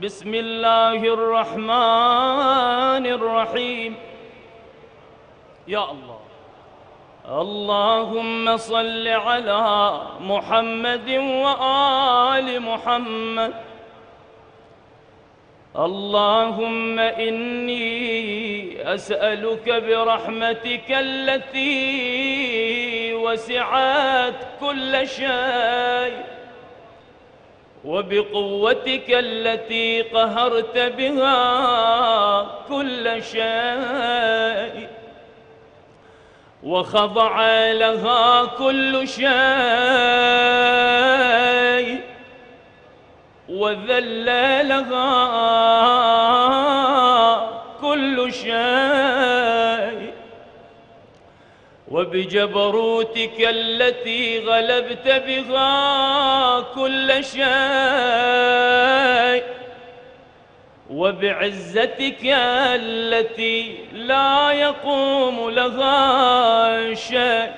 بسم الله الرحمن الرحيم. يا الله، اللهم صل على محمد وآل محمد. اللهم إني أسألك برحمتك التي وسعت كل شيء، وبقوتك التي قهرت بها كل شيء، وخضع لها كل شيء، وذل لها كل شيء، وبجبروتك التي غلبت بها كل شيء، وبعزتك التي لا يقوم لها شيء،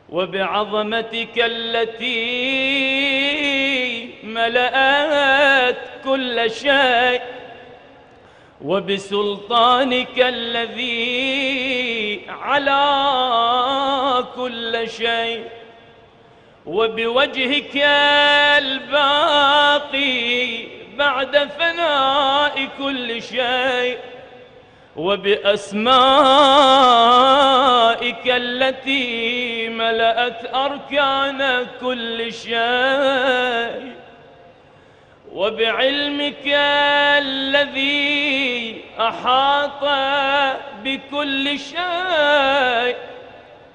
وبعظمتك التي ملأت كل شيء، وبسلطانك الذي على كل شيء، وبوجهك الباقي بعد فناء كل شيء، وبأسمائك التي ملأت أركان كل شيء، وبعلمك الذي أحاط بكل شيء،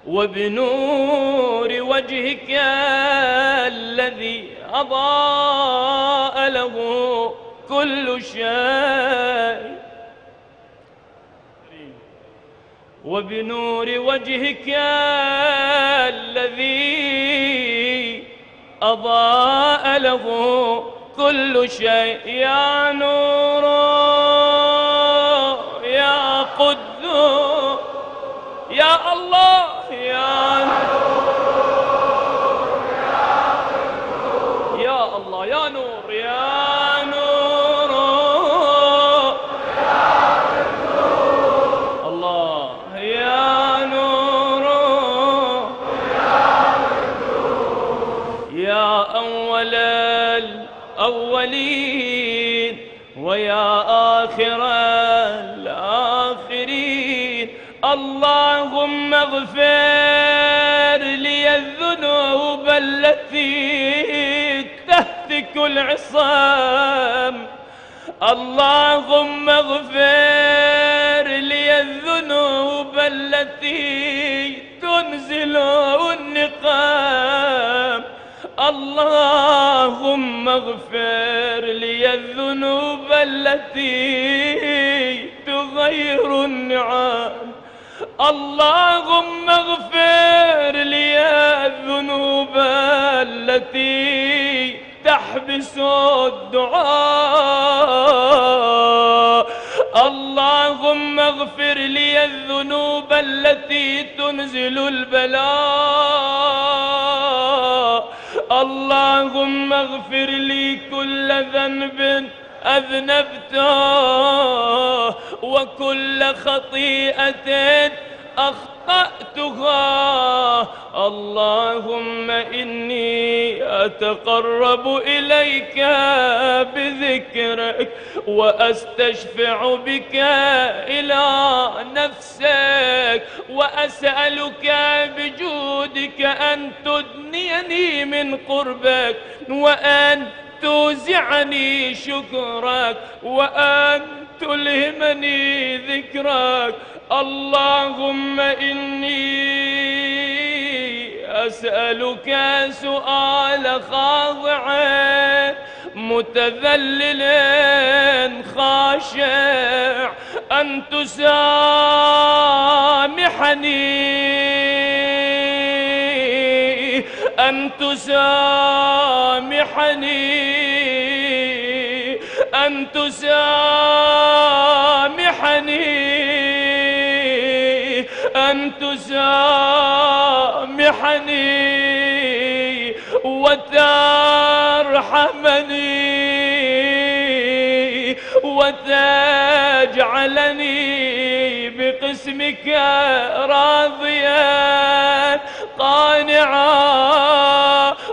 وبنور وجهك الذي أضاء له كل شيء، وبنور وجهك الذي أضاء له كل شيء. يا نور يا قدوس يا الله، يا نور يا قدوس يا الله، يا نور يا نور يا قدوس الله، يا نور يا قدوس يا أول الأولين ويا آخر الآخرين. اللهم اغفر لي الذنوب التي تهتك العصام. اللهم اغفر لي الذنوب التي تنزل النقام. اللهم اغفر لي الذنوب التي تغير النعم. اللهم اغفر لي الذنوب التي تحبس الدعاء. اللهم اغفر لي الذنوب التي تنزل البلاء. اللهم اغفر لي كل ذنب أذنبته وكل خطيئة أخطأتها. اللهم إني أتقرب إليك بذكرك وأستشفع بك إلى نفسك، وأسألك بجودك أن تدنيني من قربك، وأن توزعني شكرك، وأن تلهمني ذكرك. اللهم إني أسألك سؤال خاضع متذلل خاشع أن تسامحني، أن تسامحني، أن تسامحني، أن تسامحني وترحمني وتجعلني بقسمك راضيا قانعا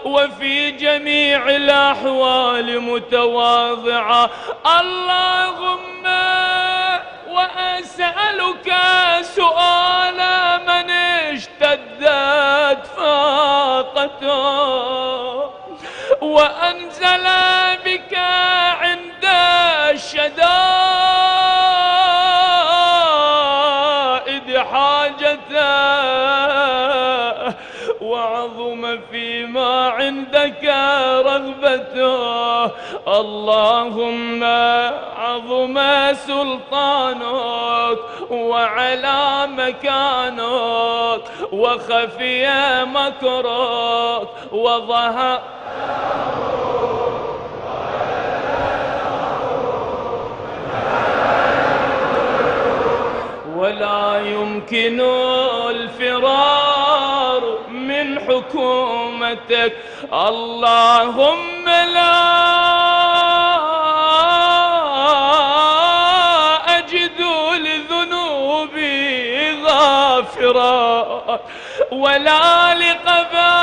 وفي جميع الأحوال متواضعا. اللهم وأسألك سؤال من اشتدت فاقته وأنزل بك عند الشدائد حاجته وعظم فيما عندك رغبته. اللهم عظم سلطانك وعلى مكانك وخفي مكرك وظهر ولا يمكن الفرار من حكومتك. اللهم لا أجد لذنوبي غافرا ولا لقبائحي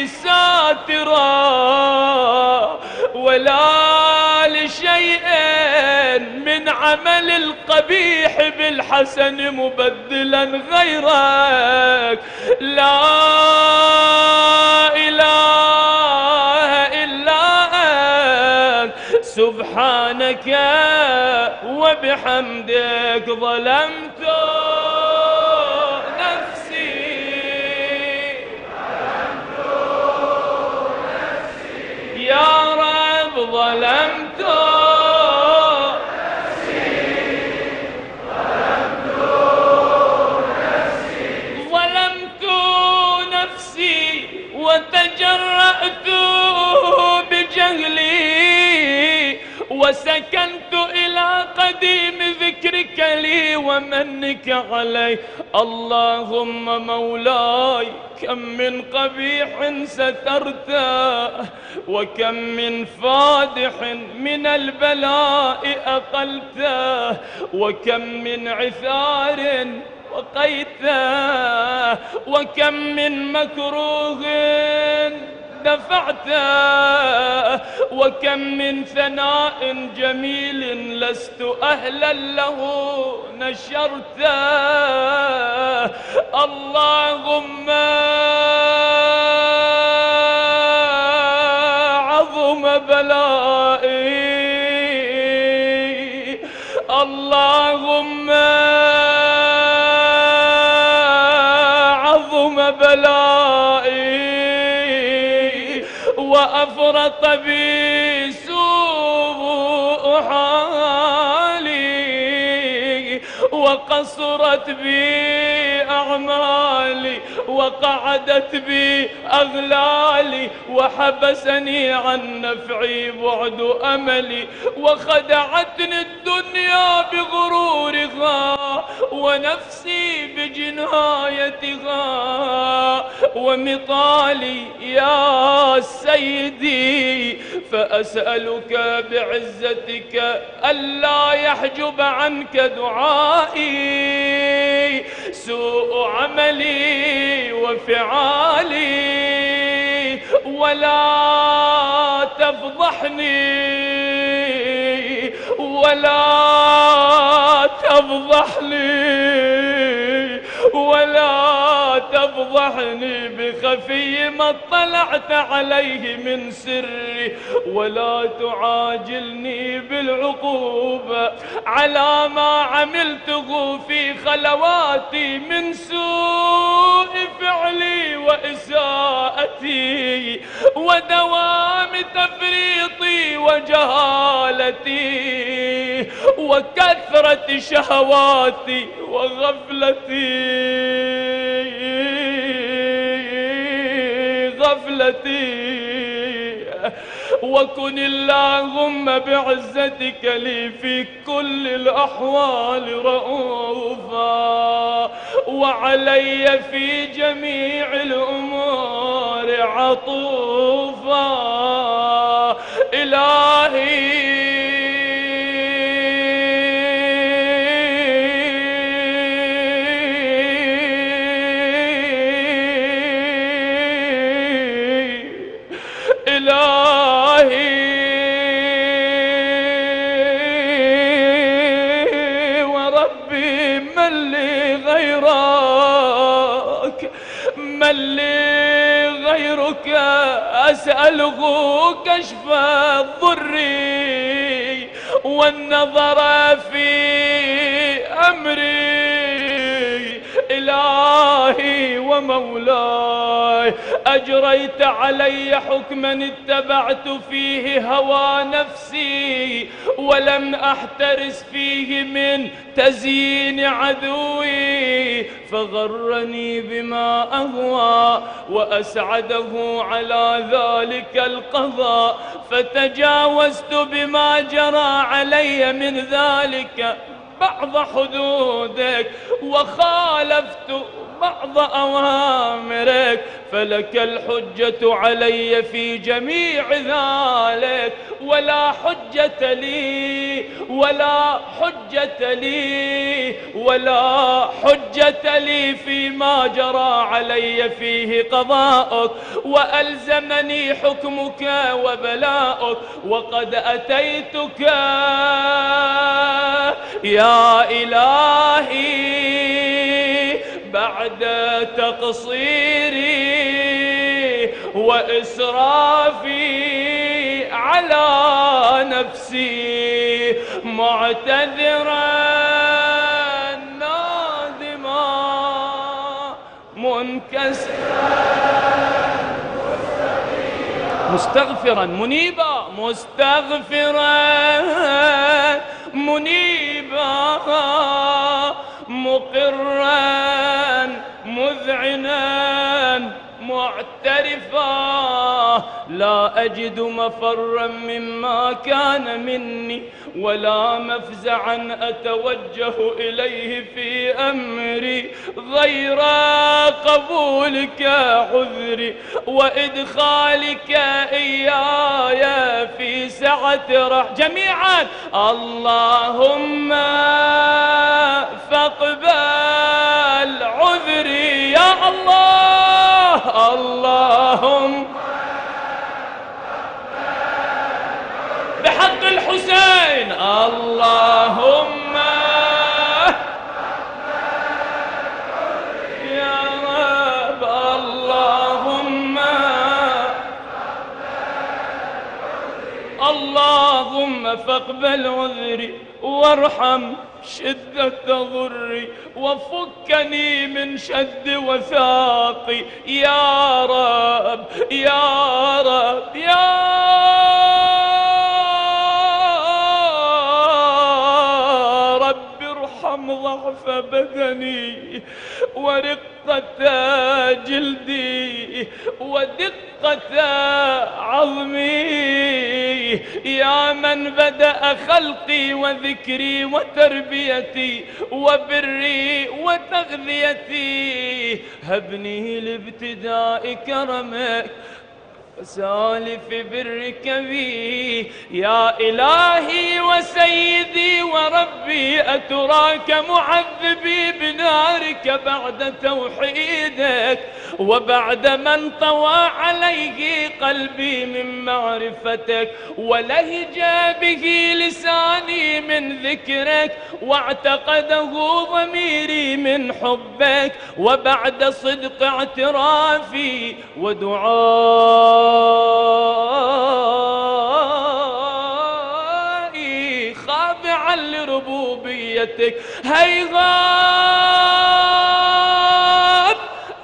ساترا ولا لشيء من عمل القبيح بالحسن مبدلا غيرك. لا إله إلا أنت سبحانك وبحمدك ظلمت نفسي يا رب ظلمت وتجرأت بجهلي وسكنت إلى قديم ذكرك لي ومنك علي. اللهم مولاي كم من قبيح سترته وكم من فادح من البلاء أقلته وكم من عثار وقيته وكم من مكروه دفعته وكم من ثناء جميل لست أهلا له نشرته. اللهم عظم بلائي اللهم بلائي وأفرط بي سوء حالي وقصرت بي أعمالي وقعدت بي أغلالي وحبسني عن نفعي بعد أملي وخدعتني الدنيا بغرورها ونفسي بجنايتها ومطالي يا سيدي. فأسألك بعزتك ألا يحجب عنك دعائي سوء عملي وفعالي ولا تفضحني ولا تفضحني بخفي ما اطلعت عليه من سري ولا تعاجلني بالعقوبة على ما عملته في خلواتي من سوء فعلي وإساءتي ودوام تفريطي وجهالتي وكثرة شهواتي وغفلتي وكن اللهم بعزتك لي في كل الأحوال رؤوفا وعلي في جميع الأمور عطوفا. إلهي غيرك أسأله كشف الضر والنظر في أمري. إلهي ومولاي أجريت علي حكما اتبعت فيه هوى نفسي ولم أحترس فيه من تزيين عدوي، فغرني بما أهوى وأسعده على ذلك القضاء، فتجاوزت بما جرى علي من ذلك بعض حدودك وخالفت بعض أوامرك، فلك الحجة علي في جميع ذلك، ولا حجة لي ولا حجة لي ولا حجة لي فيما جرى علي فيه قضاءك، وألزمني حكمك وبلاؤك، وقد أتيتك يا إلهي بعد تقصيري وإسرافي على نفسي، معتذرا نادما منكسرا مستغفرا منيبا، مستغفرا منيبا، مقرا مذعنا معترفا، لا أجد مفرا مما كان مني ولا مفزعا أتوجه إليه في أمري غير قبولك عذري وإدخالك إياي في سعة جميعا. اللهم فاقبل عذري يا الله، اللهم بحق الحسين، اللهم يا رب، اللهم فاقبل عذري وارحم شدة ضري وفكني من شد وثاقي يا رب يا رب يا رب. ارحم ضعف بدني ورقة جلدي ودقة عظمي، يا من بدأ خلقي وذكري وتربيتي وبري وتغذيتي، هبني لابتداء كرمك وسالف برك بي. يا إلهي وسيدي وربي أتراك معذبي بنارك بعد توحيدك وبعد من طوى عليه قلبي من معرفتك ولهج به لساني من ذكرك واعتقده ضميري من حبك، وبعد صدق اعترافي ودعائي خاضعا لربوبيتك، هيهات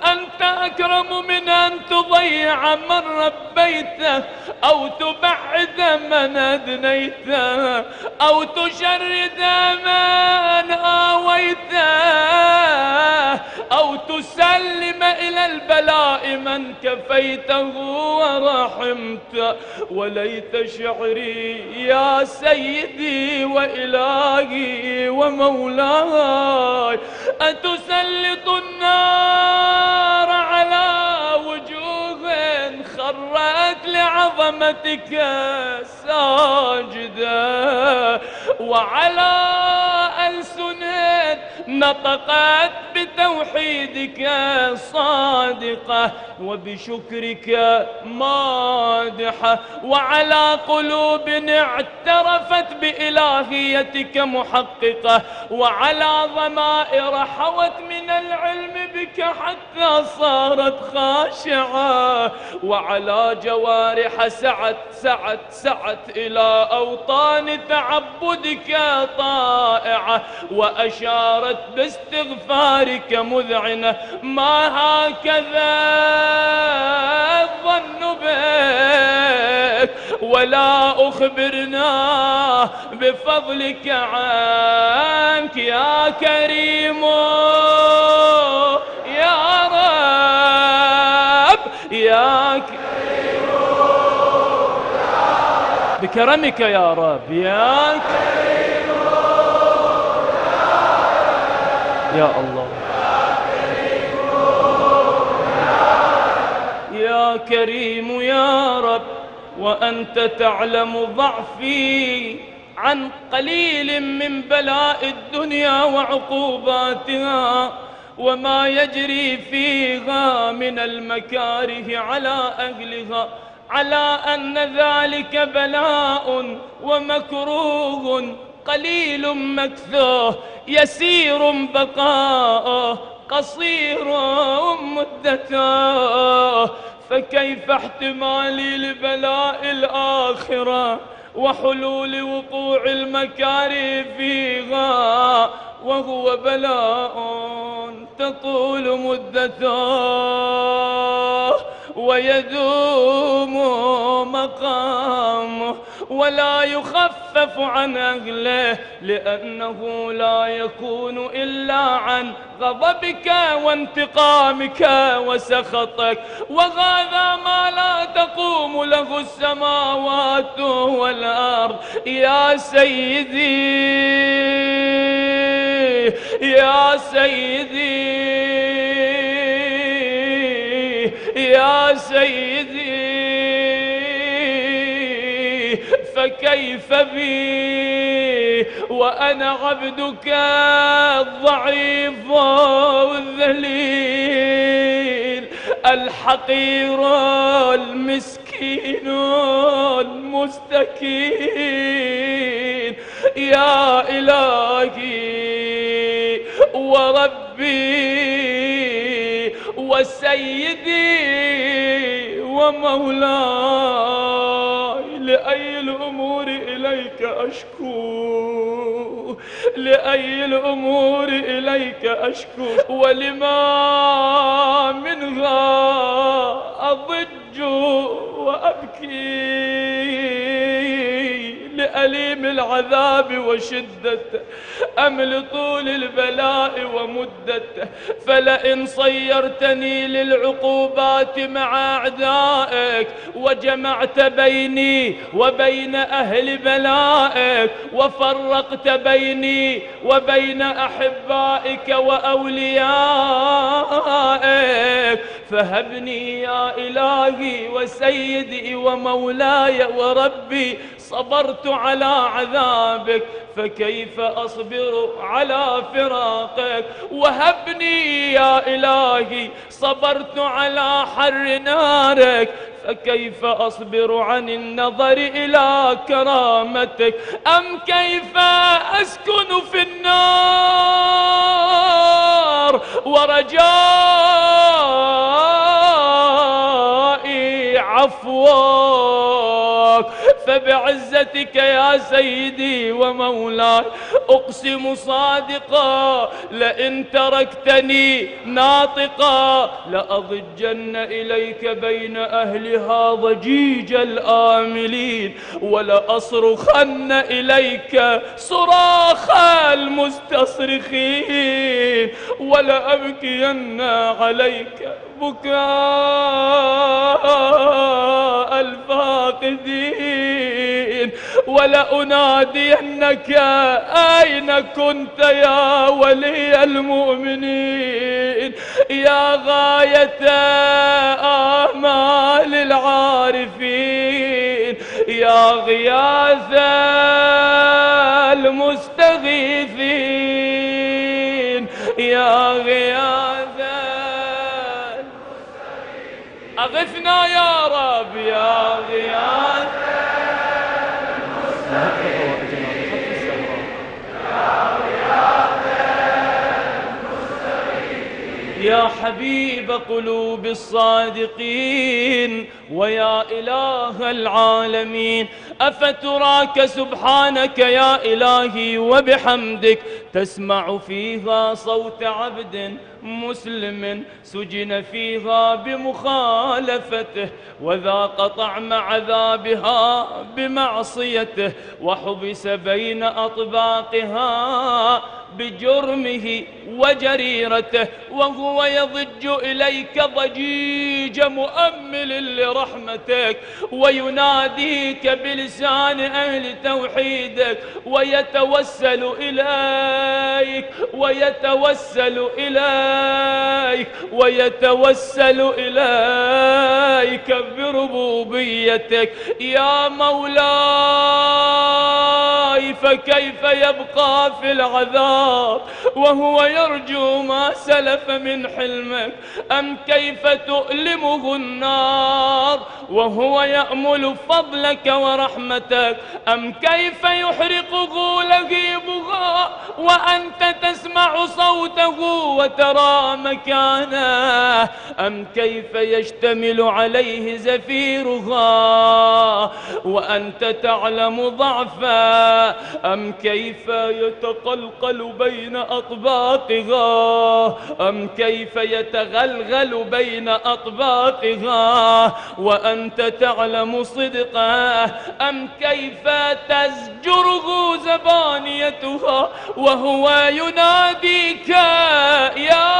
أنت أكرم من أن تضيع من ربيته أو تبعد من أدنيته أو تشرد من آويته أو تسلم إلى البلاء من كفيته ورحمته. وليت شعري يا سيدي وإلهي ومولاي أتسلط النار على وجوه خرت لعظمتك ساجدة وعلى ألسنة نطقت بتوحيدك صادقة وبشكرك مادحة، وعلى قلوب اعترفت بإلهيتك محققة، وعلى ضمائر حوت من العلم بك حتى صارت خاشعة، وعلى جوارح سعت إلى أوطان تعبدك طائعة، وأشارت باستغفارك مذعنة. ما هكذا الظن بك ولا أخبرنا بفضلك عنك يا كريم يا رب يا كريم بكرمك يا رب يا كريم يا الله يا كريم يا رب. وأنت تعلم ضعفي عن قليل من بلاء الدنيا وعقوباتها وما يجري فيها من المكاره على أهلها، على أن ذلك بلاء ومكروه قليل مكثوه، يسير بقاءه، قصير مدته. فكيف احتمالي لبلاء الآخرة وحلول وقوع المكاره فيها وهو بلاء تطول مدته ويدوم مقامه ولا يخفف عن أهله، لأنه لا يكون إلا عن غضبك وانتقامك وسخطك، وهذا ما لا تقوم له السماوات والأرض. يا سيدي يا سيدي يا سيدي، فكيف بي وأنا عبدك الضعيف الذليل الحقير المسكين المستكين. يا إلهي وربي وسيدي ومولاي، لأي الأمور إليك أشكو، لأي الأمور إليك أشكو، ولما منها أضج وأبكي، لأليم العذاب وشدته أم لطول البلاء ومدته. فلئن صيرتني للعقوبات مع أعدائك وجمعت بيني وبين أهل بلائك وفرقت بيني وبين أحبائك وأوليائك، فهبني يا إلهي وسيدي ومولاي وربي. صبرت على عذابك فكيف أصبر على فراقك، وهبني يا إلهي. صبرت على حر نارك فكيف أصبر عن النظر إلى كرامتك، أم كيف أسكن في النار ورجائي عفوك. فبعزتك يا سيدي ومولاي أقسم صادقا لئن تركتني ناطقا لأضجن إليك بين أهلها ضجيج الآملين، ولأصرخن إليك صراخ المستصرخين، ولأبكين عليك بكاء الفاقدين، ولأنادينك أين كنت يا ولي المؤمنين، يا غاية آمال العارفين، يا غياث المستغيثين. يا غياثا أغثنا يا رب يا غياثا يا حبيب قلوب الصادقين ويا إله العالمين، أفتراك سبحانك يا إلهي وبحمدك تسمع فيها صوت عبد مسلم سجن فيها بمخالفته وذاق طعم عذابها بمعصيته وحبس بين أطباقها بجرمه وجريرته، وهو يضج إليك ضجيج مؤمل لرحمتك ويناديك بلسان أهل توحيدك ويتوسل إليك ويتوسل إليك ويتوسل إليك بربوبيتك يا مولاي. فكيف يبقى في العذاب وهو يرجو ما سلف من حلمك؟ أم كيف تؤلمه النار وهو يأمل فضلك ورحمتك؟ أم كيف يحرقه لهيبها وأنت تسمع صوته وترى مكانه؟ أم كيف يشتمل عليه زفيرها وأنت تعلم ضعفه؟ أم كيف يتقلقل بين أطباقها؟ أم كيف يتغلغل بين أطباقها وأنت تعلم صدقه؟ أم كيف تزجره زبانيتها وهو يناديك يا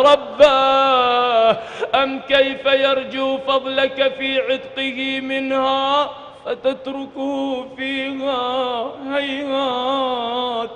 رباه؟ أم كيف يرجو فضلك في عتقه منها فتتركه فيها؟ هيهات،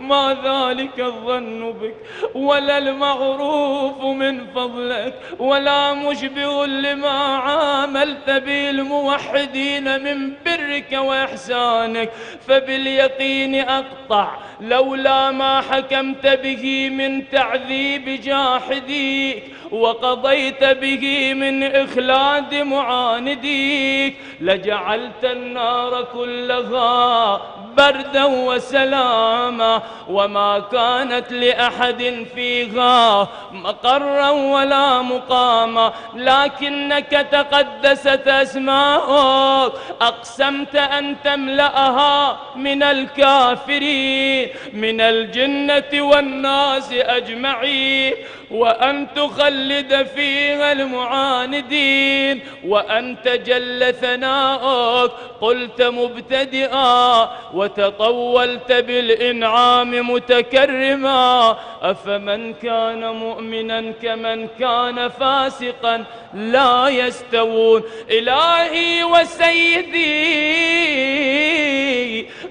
ما ذلك الظن بك ولا المعروف من فضلك ولا مشبه لما عاملت به الموحدين من برك وإحسانك. فباليقين أقطع لولا ما حكمت به من تعذيب جاحديك وقضيت به من إخلاد معانديك لجعلت النار كلها بردا وسلاما وما كانت لأحد فيها مقرا ولا مقاما، لكنك تقدست أسماؤك أقسمت أن تملأها من الكافرين من الجنة والناس أجمعين وأن تخلد فيها المعاندين، وأنت جل ثناؤك قلت مبتدئا وتطولت بالإنعام متكرما. أفمن كان مؤمنا كمن كان فاسقا لا يستوون. إلهي وسيدي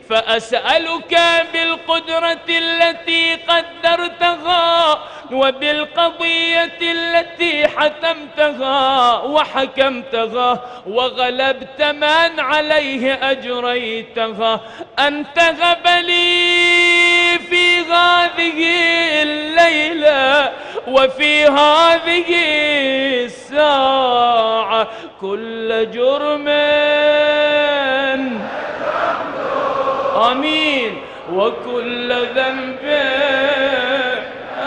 فأسألك بالقدرة التي قدرتها وبالقضية التي حتمتها وحكمتها وغلبت من عليه أجريتها أن تهب لي في هذه الليلة وفي هذه الساعة كل جرم آمين وكل ذنب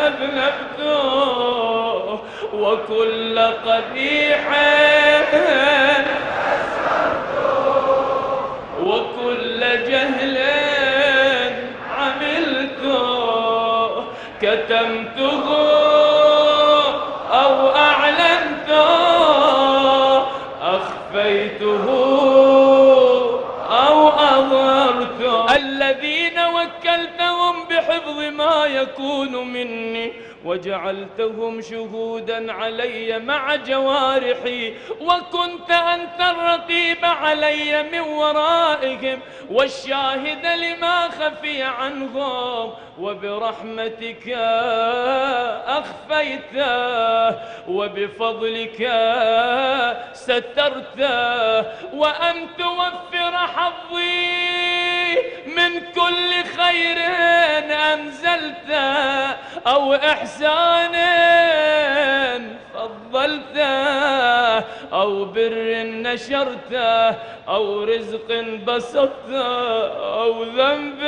أذنبته وكل قبيح وكل جهل عملته كتمته أو أعلنته أخفيته أو أظهرته. الذين وكلتهم بحفظ ما يكون مني وجعلتهم شهودا علي مع جوارحي وكنت أنت الرقيب علي من ورائهم والشاهد لما خفي عنهم وبرحمتك أخفيته وبفضلك سترته وأن توفر حظي من كل خير خير أنزلته أو إحسان فضلته أو بر نشرته أو رزق بسطته أو ذنب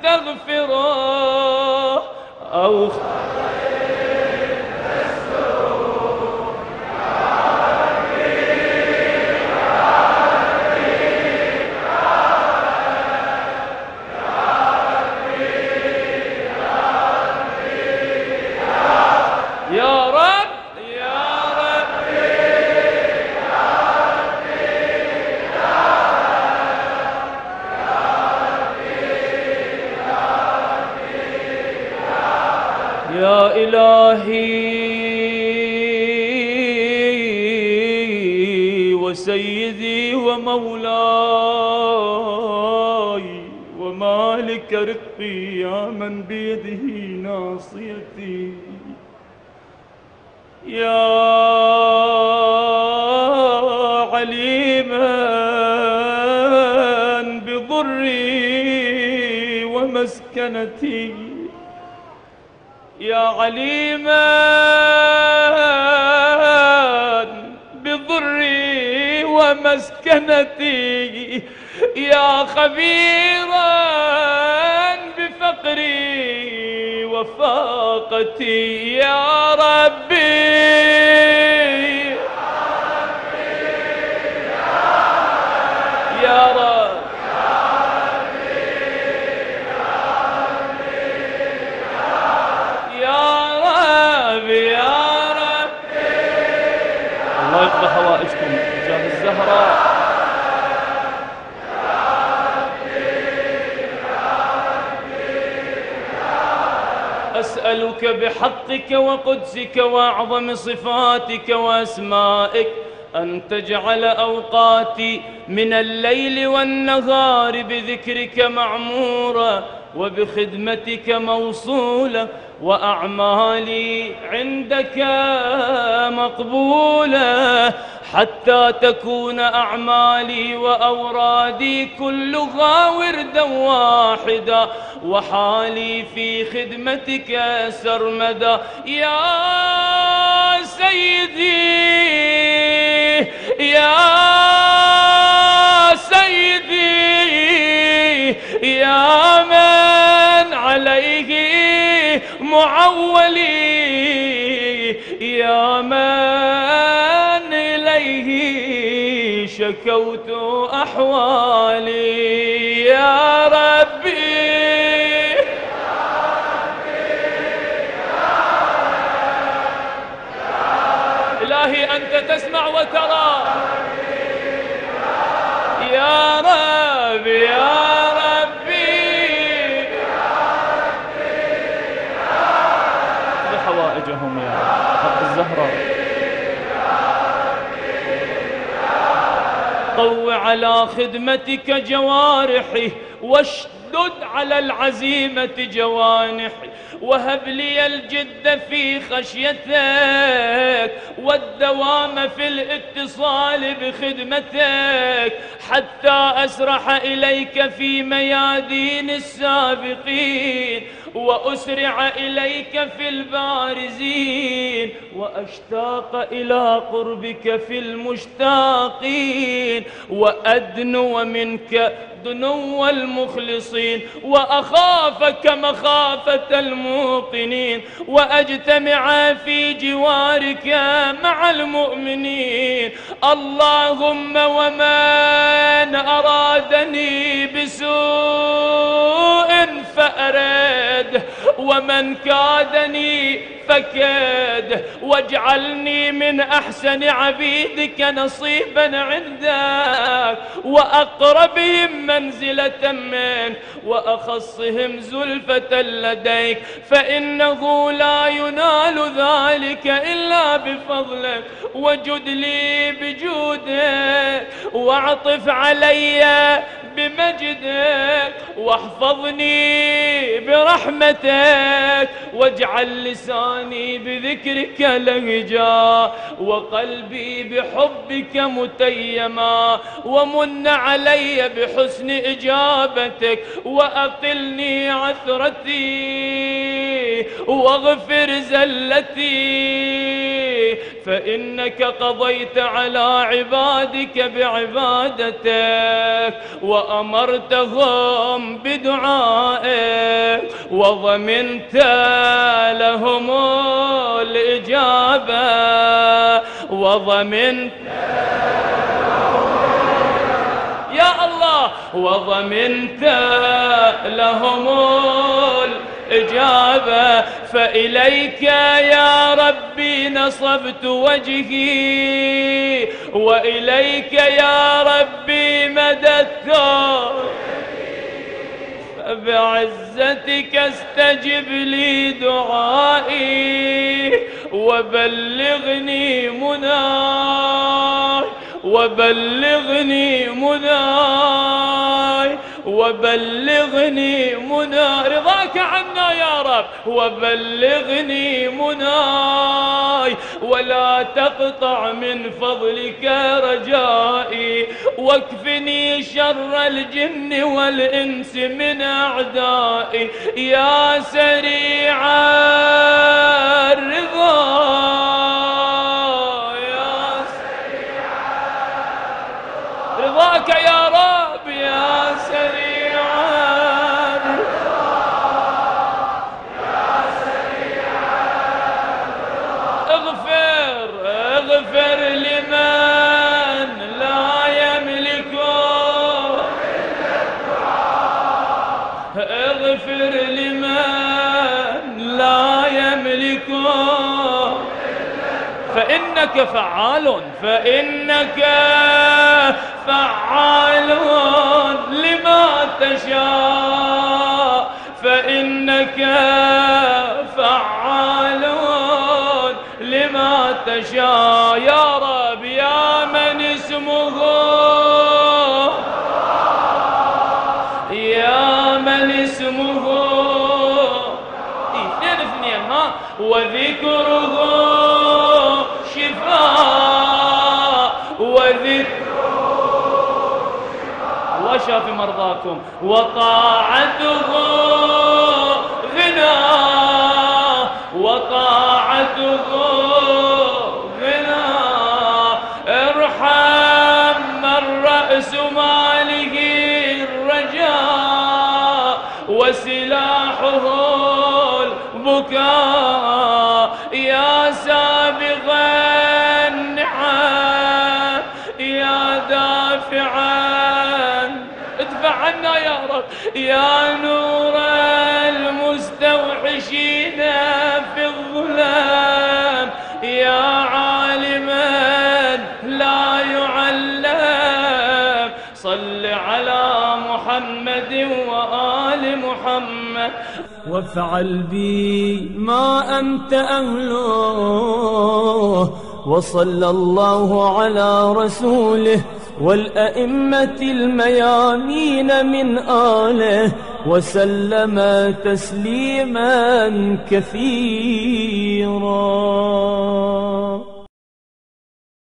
تغفره أو يا رب يا ربي يا ربي يا ربي يا إلهي وسيدي ومولاي ومالك رقي يا من بيده ناصيتي يا عليما بضري ومسكنتي يا عليما بضري ومسكنتي يا خبيرا بفقري وفاقتي يا ربي يا رب يا رب يا رب الله يقضي حوائجكم بجاه الزهراء أسألك بحقك وقدسك وأعظم صفاتك وأسمائك أن تجعل أوقاتي من الليل والنهار بذكرك معمورة وبخدمتك موصولة وأعمالي عندك مقبولة حتى تكون أعمالي وأورادي كلها وردا واحدا وحالي في خدمتك سرمدا يا سيدي يا سيدي يا من عليه معولي يا من إليه شكوت أحوالي يا ربي إلهي أنت تسمع وترى يا رب يا ربي لحوائجهم يا حق الزهراء قو على خدمتك جوارحي واشدد على العزيمة جوانحي وهب لي الجد في خشيتك والدوام في الاتصال بخدمتك حتى أسرح إليك في ميادين السابقين وأسرع إليك في البارزين وأشتاق إلى قربك في المشتاقين وأدنو منك دنو المخلصين وأخافك مخافة الموقنين وأجتمع في جوارك مع المؤمنين اللهم ومن أرادني بسوء فأرد ومن كادني فكد واجعلني من أحسن عبيدك نصيبا عندك وأقربهم منزلة منك وأخصهم زلفة لديك فإنه لا ينال ذلك إلا بفضلك وجد لي بجودك واعطف علي بمجدك واحفظني برحمتك، واجعل لساني بذكرك لهجا، وقلبي بحبك متيما، ومن علي بحسن إجابتك، وأقلني عثرتي واغفر زلتي، فإنك قضيت على عبادك بعبادتك، وأمرتهم بدعائك، وضمنت لهم الإجابة، وضمنت يا الله، وضمنت لهم الإجابة. فإليك يا ربي نصبت وجهي، وإليك يا ربي مددت، فبعزتك استجب لي دعائي، وبلغني مناي، وبلغني مناي، وبلغني مناي، رضاك عنا يا رب، وبلغني مناي، ولا تقطع من فضلك رجائي، واكفني شر الجن والإنس من أعدائي، يا سريع الرضا، رضاك يا رب، يا سريع يا سريع اغفر اغفر لمن لا يملك اغفر لمن لا يملك، فإنك فعال، فإنك فعال لما تشاء، فإنك فعال لما تشاء، يا رب يا من اسمه، يا من اسمه اثنين ها، وذكره شفاء، وذكره وشاف مرضاكم، وطاعته غنى، وطاعته غنى، ارحم من رأس ماله الرجاء، وسلاحه البكاء، يا سابغ النعم، يا دافعا ادفع عنا يا رب، يا نور المستوحشين في الظلام، يا عالما لا يعلم، صل على محمد وآل محمد، وافعل بي ما أنت أهله، وصلى الله على رسوله والأئمة الميامين من آله، وسلم تسليما كثيرا.